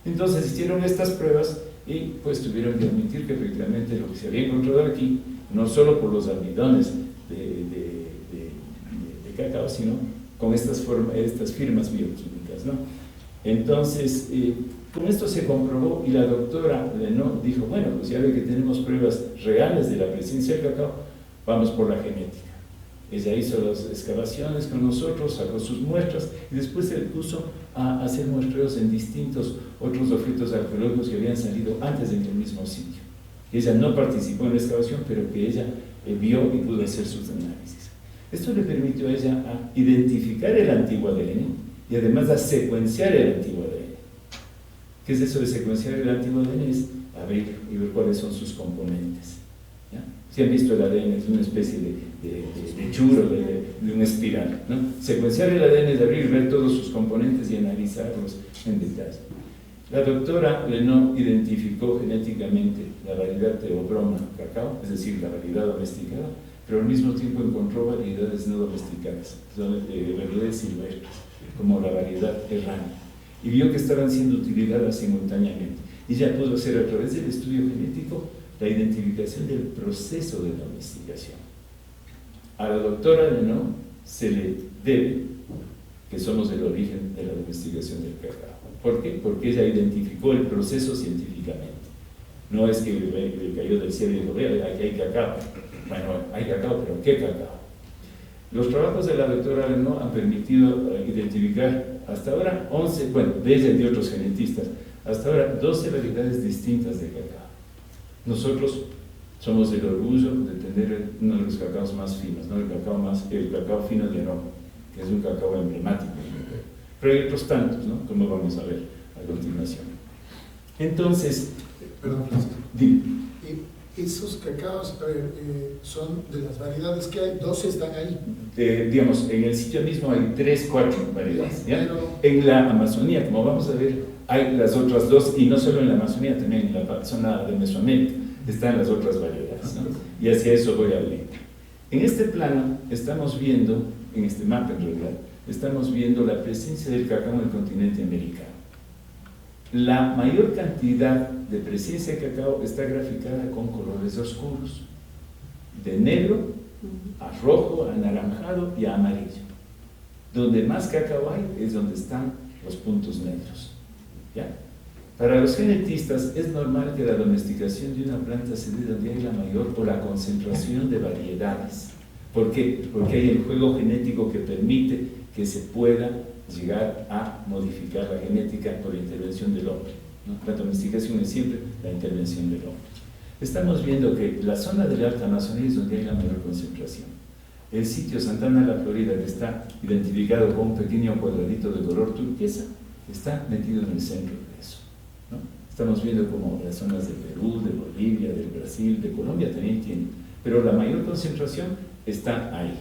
Entonces hicieron estas pruebas y pues tuvieron que admitir que efectivamente lo que se había encontrado aquí, no solo por los almidones de cacao, sino con estas firmas bioquímicas, ¿no? Entonces, con esto se comprobó, y la doctora Lenó dijo, bueno, pues ya ve que tenemos pruebas reales de la presencia del cacao, vamos por la genética. Ella hizo las excavaciones con nosotros, sacó sus muestras, y después se puso a hacer muestreos en distintos otros objetos arqueológicos que habían salido antes en el mismo sitio. Ella no participó en la excavación, pero que ella vio y pudo hacer sus análisis. Esto le permitió a ella a identificar el antiguo ADN y además a secuenciar el antiguo ADN. ¿Qué es eso de secuenciar el antiguo ADN? Es abrir y ver cuáles son sus componentes, ¿ya? Si han visto el ADN, es una especie de churro, de una espiral, ¿no? Secuenciar el ADN es abrir y ver todos sus componentes y analizarlos en detalle. La doctora Lenó identificó genéticamente la variedad Teobroma cacao, es decir, la variedad domesticada, pero al mismo tiempo encontró variedades no domesticadas, variedades silvestres, como la variedad errante, y vio que estaban siendo utilizadas simultáneamente. Y ya pudo hacer, a través del estudio genético, la identificación del proceso de domesticación. A la doctora Lenó se le debe que somos el origen de la domesticación del cacao. ¿Por qué? Porque ella identificó el proceso científicamente. No es que le cayó del cielo y dijo, vea, aquí hay cacao. Bueno, hay cacao, pero ¿qué cacao? Los trabajos de la doctora Lenó han permitido identificar hasta ahora 11, bueno, de ella y de otros genetistas, hasta ahora 12 variedades distintas de cacao. Nosotros somos el orgullo de tener uno de los cacaos más finos, ¿no? El cacao fino de Enojo, que es un cacao emblemático. Pero hay otros tantos, ¿no? Como vamos a ver a continuación. Entonces, perdón, Francisco. Dime. Esos cacaos son de las variedades que hay, 12 están ahí. Digamos, en el sitio mismo hay 3, 4 variedades, ¿ya? Pero en la Amazonía, como vamos a ver, hay las otras 2, y no solo en la Amazonía, también en la zona de Mesoamérica están las otras variedades, ¿no? Y hacia eso voy a hablar. En este plano estamos viendo, en este mapa en realidad, estamos viendo la presencia del cacao en el continente americano. La mayor cantidad de presencia de cacao está graficada con colores oscuros, de negro a rojo, a anaranjado y a amarillo. Donde más cacao hay es donde están los puntos negros, ¿ya? Para los genetistas es normal que la domesticación de una planta se dé donde hay la mayor o la concentración de variedades. ¿Por qué? Porque hay el juego genético que permite que se pueda llegar a modificar la genética por intervención del hombre, ¿no? La domesticación es siempre la intervención del hombre. Estamos viendo que la zona de la Alta Amazonía es donde hay la mayor concentración. El sitio Santana de la Florida, que está identificado con un pequeño cuadradito de color turquesa, está metido en el centro de eso, ¿no? Estamos viendo como las zonas de Perú, de Bolivia, del Brasil, de Colombia también tienen, pero la mayor concentración está ahí.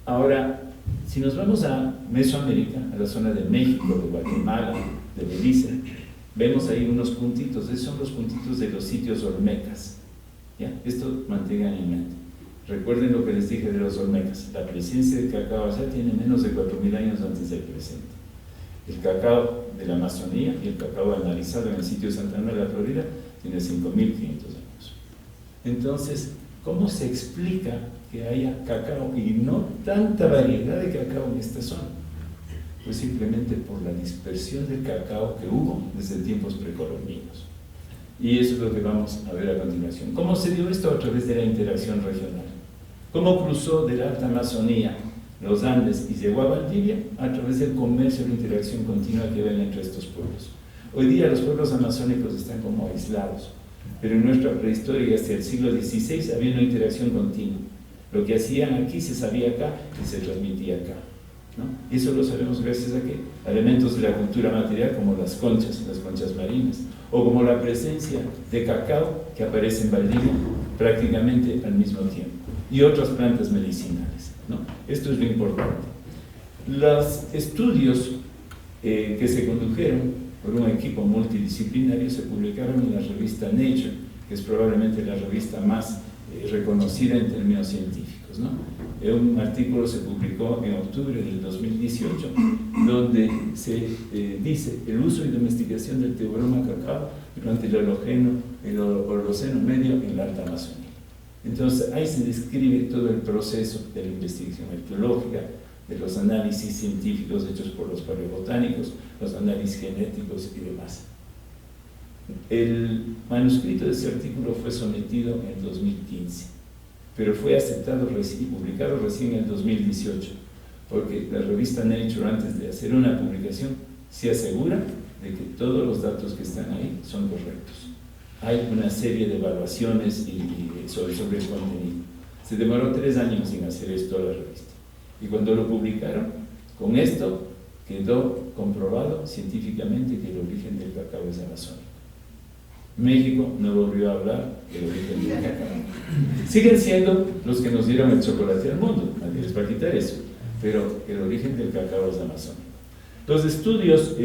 Ahora, si nos vamos a Mesoamérica, a la zona de México, de Guatemala, de Belice, vemos ahí unos puntitos. Esos son los puntitos de los sitios olmecas. ¿Ya? Esto mantengan en mente. Recuerden lo que les dije de los olmecas. La presencia del cacao allá tiene menos de 4.000 años antes del presente. El cacao de la Amazonía y el cacao analizado en el sitio de Santa Ana de la Florida tiene 5.500 años. Entonces, ¿cómo se explica que haya cacao y no tanta variedad de cacao en esta zona? Pues simplemente por la dispersión del cacao que hubo desde tiempos precolombinos. Y eso es lo que vamos a ver a continuación. ¿Cómo se dio esto? A través de la interacción regional. ¿Cómo cruzó de la alta Amazonía los Andes y llegó a Valdivia? A través del comercio y la interacción continua que ven entre estos pueblos. Hoy día los pueblos amazónicos están como aislados, pero en nuestra prehistoria hasta el siglo XVI había una interacción continua. Lo que hacían aquí se sabía acá y se transmitía acá, ¿no? Y eso lo sabemos gracias a ¿qué? A elementos de la cultura material como las conchas marinas, o como la presencia de cacao que aparece en Valdivia prácticamente al mismo tiempo, y otras plantas medicinales, ¿no? Esto es lo importante. Los estudios que se condujeron por un equipo multidisciplinario se publicaron en la revista Nature, que es probablemente la revista más reconocida en términos científicos, ¿no? Un artículo se publicó en octubre del 2018, donde se dice el uso y domesticación del Theobroma cacao durante el Holoceno medio en la Alta Amazonía. Entonces ahí se describe todo el proceso de la investigación arqueológica, de los análisis científicos hechos por los paleobotánicos, los análisis genéticos y demás. El manuscrito de ese artículo fue sometido en 2015, pero fue aceptado y publicado recién en 2018, porque la revista Nature, antes de hacer una publicación, se asegura de que todos los datos que están ahí son correctos. Hay una serie de evaluaciones sobre el contenido. Se demoró 3 años en hacer esto a la revista. Y cuando lo publicaron, con esto quedó comprobado científicamente que el origen del cacao es amazónico. México no volvió a hablar del origen del cacao. Siguen siendo los que nos dieron el chocolate al mundo, nadie les va a quitar eso, pero el origen del cacao es amazónico. Los estudios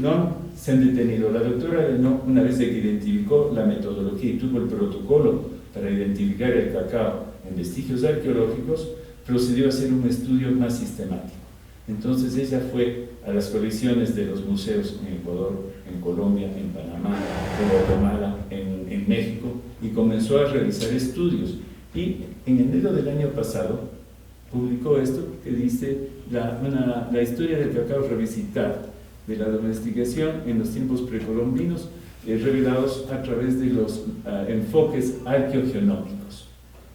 no se han detenido. La doctora Areno, una vez que identificó la metodología y tuvo el protocolo para identificar el cacao en vestigios arqueológicos, procedió a hacer un estudio más sistemático. Entonces ella fue a las colecciones de los museos en Ecuador, en Colombia, en Panamá, en Guatemala, en México, y comenzó a realizar estudios. Y en enero del año pasado publicó esto que dice la historia del cacao revisitada, de la domesticación en los tiempos precolombinos, revelados a través de los enfoques arqueogenómicos.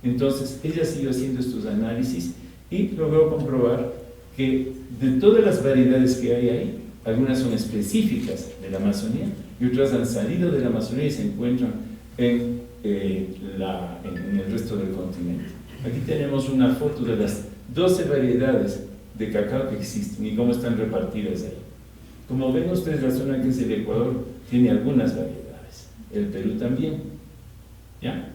Entonces ella siguió haciendo estos análisis y logró comprobar que de todas las variedades que hay ahí, algunas son específicas de la Amazonía y otras han salido de la Amazonía y se encuentran en el resto del continente. Aquí tenemos una foto de las 12 variedades de cacao que existen y cómo están repartidas ahí. Como ven ustedes, la zona que es el Ecuador tiene algunas variedades, el Perú también, ¿ya?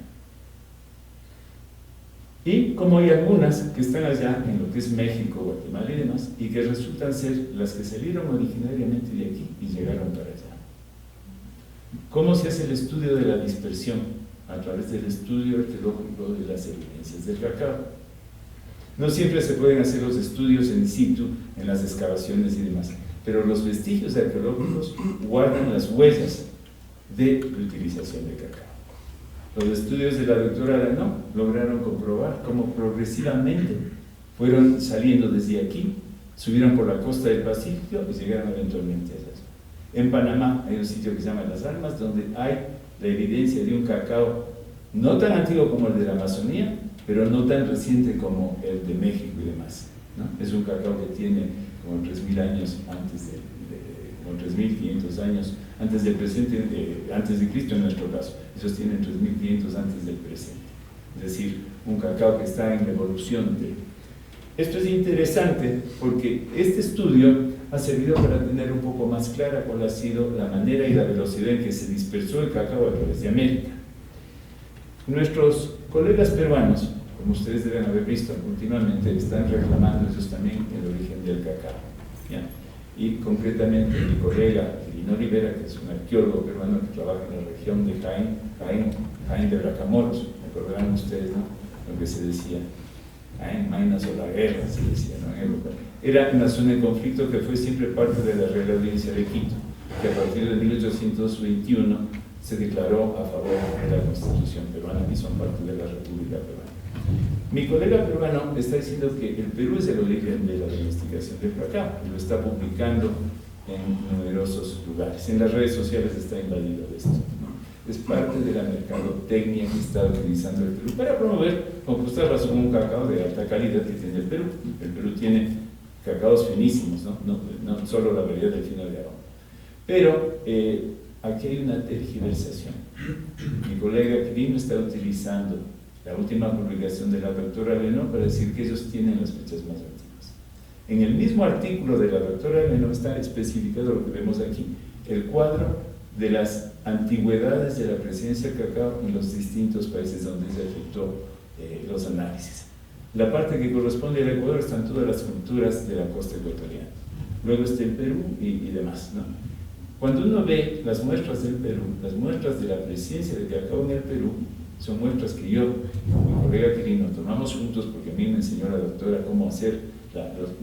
Y como hay algunas que están allá en lo que es México, Guatemala y demás, y que resultan ser las que salieron originariamente de aquí y llegaron para allá. ¿Cómo se hace el estudio de la dispersión? A través del estudio arqueológico de las evidencias del cacao. No siempre se pueden hacer los estudios in situ, en las excavaciones y demás, pero los vestigios arqueológicos guardan las huellas de la utilización de cacao. Los estudios de la doctora Arano lograron comprobar cómo progresivamente fueron saliendo desde aquí, subieron por la costa del Pacífico y llegaron eventualmente allá. En Panamá hay un sitio que se llama Las Almas, donde hay la evidencia de un cacao no tan antiguo como el de la Amazonía, pero no tan reciente como el de México y demás, ¿no? Es un cacao que tiene como 3.000 años como 3.500 años antes del presente, antes de Cristo en nuestro caso. Esos tienen 3.500 antes del presente. Es decir, un cacao que está en la evolución de... Esto es interesante porque este estudio ha servido para tener un poco más clara cuál ha sido la manera y la velocidad en que se dispersó el cacao a través de América. Nuestros colegas peruanos, como ustedes deben haber visto continuamente, están reclamando ellos también el origen del cacao, ¿ya? Y concretamente mi colega Quirino Rivera, que es un arqueólogo peruano que trabaja en la región de Jaén de Bracamoros, recordarán ustedes, ¿no?, lo que se decía, Jaén, Mainas o la guerra, se decía, ¿no?, en época. Era una zona de conflicto que fue siempre parte de la Real Audiencia de Quito, que a partir de 1821 se declaró a favor de la Constitución peruana y son parte de la República Peruana. Mi colega peruano está diciendo que el Perú es el origen de la domesticación del cacao y lo está publicando en numerosos lugares. En las redes sociales está invadido de esto, ¿no? Es parte de la mercadotecnia que está utilizando el Perú para promover, con justa razón, un cacao de alta calidad que tiene el Perú. El Perú tiene cacaos finísimos, no solo la variedad del fino de aroma. Pero aquí hay una tergiversación. Mi colega Quirino está utilizando la última publicación de la doctora Leno para decir que ellos tienen las fechas más antiguas. En el mismo artículo de la doctora Leno está especificado lo que vemos aquí, el cuadro de las antigüedades de la presencia del cacao en los distintos países donde se efectuó los análisis. La parte que corresponde al Ecuador están todas las culturas de la costa ecuatoriana. Luego está el Perú y demás, ¿no? Cuando uno ve las muestras del Perú, las muestras de la presencia de cacao en el Perú, son muestras que yo, con mi colega Quirino, tomamos juntos porque a mí me enseñó la doctora cómo hacer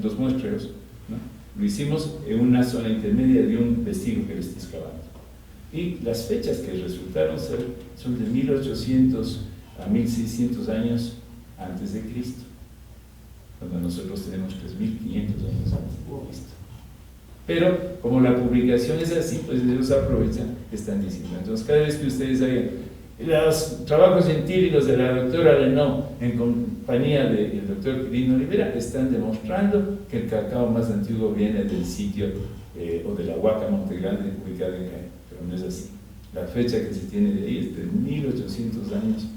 los muestreos, ¿no? Lo hicimos en una zona intermedia de un vestigio que lo está excavando. Y las fechas que resultaron ser son de 1800 a 1600 años antes de Cristo, cuando nosotros tenemos 3500 años antes de Cristo. Pero como la publicación es así, pues ellos aprovechan, están diciendo. Entonces, cada vez que ustedes hagan los trabajos científicos de la doctora Leno en compañía del doctor Quirino Rivera, están demostrando que el cacao más antiguo viene del sitio o de la Huaca Montegrande ubicada en Jaén, pero no es así. La fecha que se tiene de ahí es de 1800 años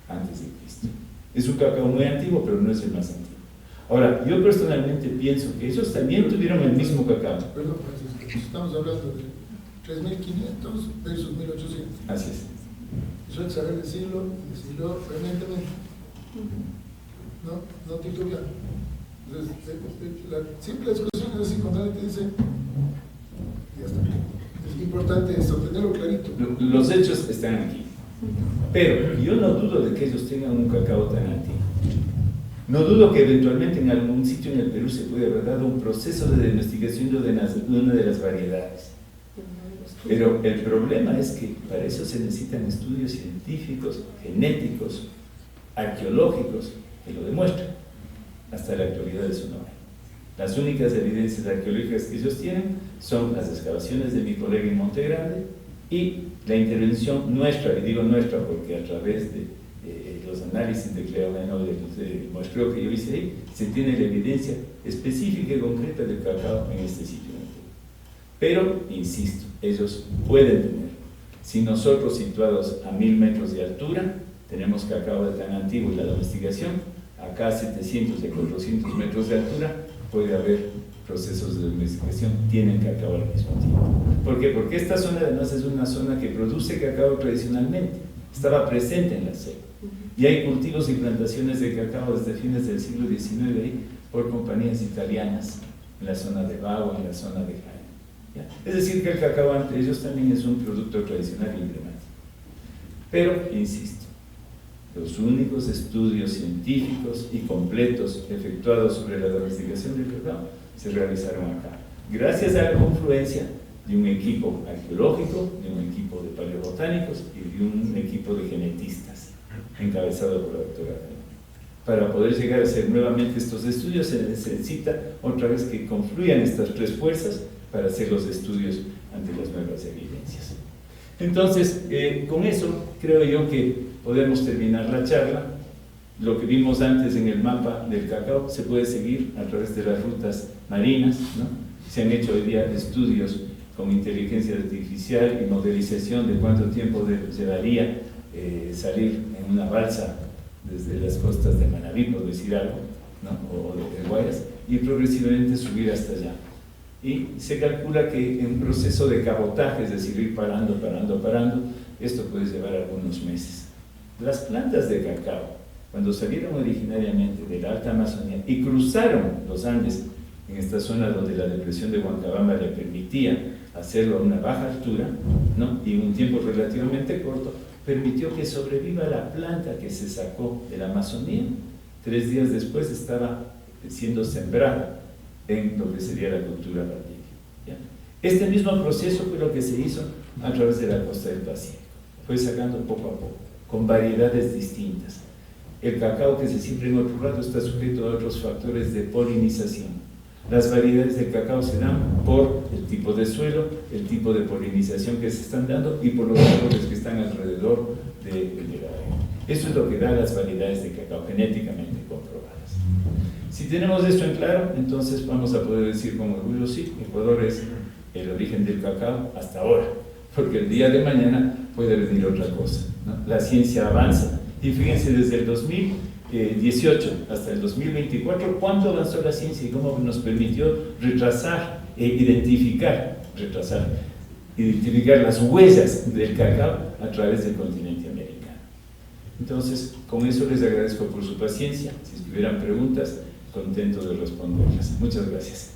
antes de Cristo. Es un cacao muy antiguo, pero no es el más antiguo. Ahora, yo personalmente pienso que ellos también tuvieron el mismo cacao. Perdón, estamos hablando de 3500 versus 1800. Así es. Eso hay que saber decirlo frecuentemente. No titubear. Entonces, la simple discusión es así, cuando alguien te dice, ya está. Es importante esto, tenerlo clarito. Los hechos están aquí. Pero yo no dudo de que ellos tengan un cacao tan antiguo. No dudo que eventualmente en algún sitio en el Perú se puede haber dado un proceso de domesticación de una de las variedades. Pero el problema es que para eso se necesitan estudios científicos, genéticos, arqueológicos, que lo demuestren. Hasta la actualidad eso no hay. Las únicas evidencias arqueológicas que ellos tienen son las excavaciones de mi colega en Montegrande y la intervención nuestra, y digo nuestra porque a través de los análisis de Cleo Leno, del muestreo que yo hice ahí, se tiene la evidencia específica y concreta del cacao en este sitio. Pero, insisto, ellos pueden tener. Si nosotros, situados a 1000 metros de altura, tenemos cacao de tan antiguo y la domesticación, acá a 700 y 400 metros de altura, puede haber procesos de domesticación, tienen cacao al mismo tiempo. ¿Por qué? Porque esta zona además es una zona que produce cacao tradicionalmente, estaba presente en la selva. Y hay cultivos y plantaciones de cacao desde fines del siglo XIX ahí, por compañías italianas, en la zona de Bagua, en la zona de Jaén. ¿Ya? Es decir, que el cacao ante ellos también es un producto tradicional y emblemático. Pero, insisto, los únicos estudios científicos y completos efectuados sobre la domesticación del cacao se realizaron acá, gracias a la confluencia de un equipo arqueológico, de un equipo de paleobotánicos y de un equipo de genetistas, encabezado por la doctora Leno. Para poder llegar a hacer nuevamente estos estudios se necesita otra vez que confluyan estas tres fuerzas para hacer los estudios ante las nuevas evidencias. Entonces, con eso creo yo que podemos terminar la charla. Lo que vimos antes en el mapa del cacao se puede seguir a través de las rutas marinas, ¿no? Se han hecho hoy día estudios con inteligencia artificial y modelización de cuánto tiempo llevaría salir en una balsa desde las costas de Manabí, por decir algo, ¿no? O de Guayas, y progresivamente subir hasta allá. Y se calcula que en un proceso de cabotaje, es decir, ir parando, esto puede llevar algunos meses. Las plantas de cacao, cuando salieron originariamente de la Alta Amazonía y cruzaron los Andes, en esta zona donde la depresión de Huancabamba le permitía hacerlo a una baja altura, ¿no? Y en un tiempo relativamente corto, permitió que sobreviva la planta que se sacó de la Amazonía. 3 días después estaba siendo sembrada en lo que sería la cultura valdivia, ¿ya? Este mismo proceso fue lo que se hizo a través de la costa del Pacífico. Fue sacando poco a poco, con variedades distintas. El cacao que se siembra en otro lado está sujeto a otros factores de polinización. Las variedades de cacao se dan por el tipo de suelo, el tipo de polinización que se están dando y por los árboles que están alrededor del área. Eso es lo que da las variedades de cacao genéticamente comprobadas. Si tenemos esto en claro, entonces vamos a poder decir con orgullo, sí, Ecuador es el origen del cacao hasta ahora, porque el día de mañana puede venir otra cosa, ¿no? La ciencia avanza y fíjense, desde el 2018 hasta el 2024, cuánto avanzó la ciencia y cómo nos permitió identificar las huellas del cacao a través del continente americano. Entonces, con eso les agradezco por su paciencia. Si tuvieran preguntas, contento de responderlas. Muchas gracias.